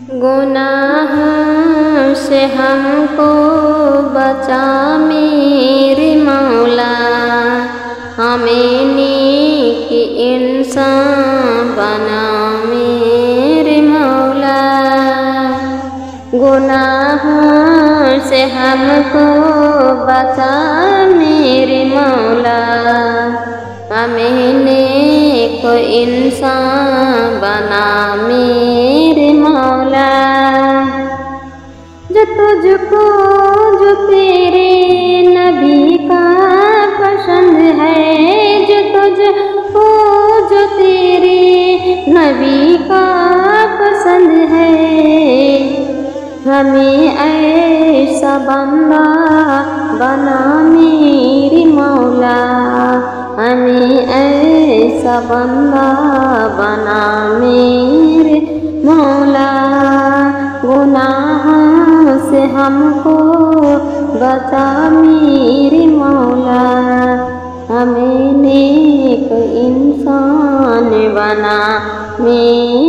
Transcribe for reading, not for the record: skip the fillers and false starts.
गुनाह से हमको बचा मेरे मौला, हमें नेक इंसान बना मेरे मौला। गुनाह से हमको बचा मेरे मौला, हमें नेक इंसान बना मेरे मौला। जो तुझको जो तेरे नबी का पसंद है, जो तुझको जो तेरे नबी का पसंद है, हमें ऐसा बंदा बना मेरे मौला, हमें ऐसा बंदा बना मेरे मौला। गुनाह से हमको बचा मेरे मौला, हमें नेक इंसान बना मेरे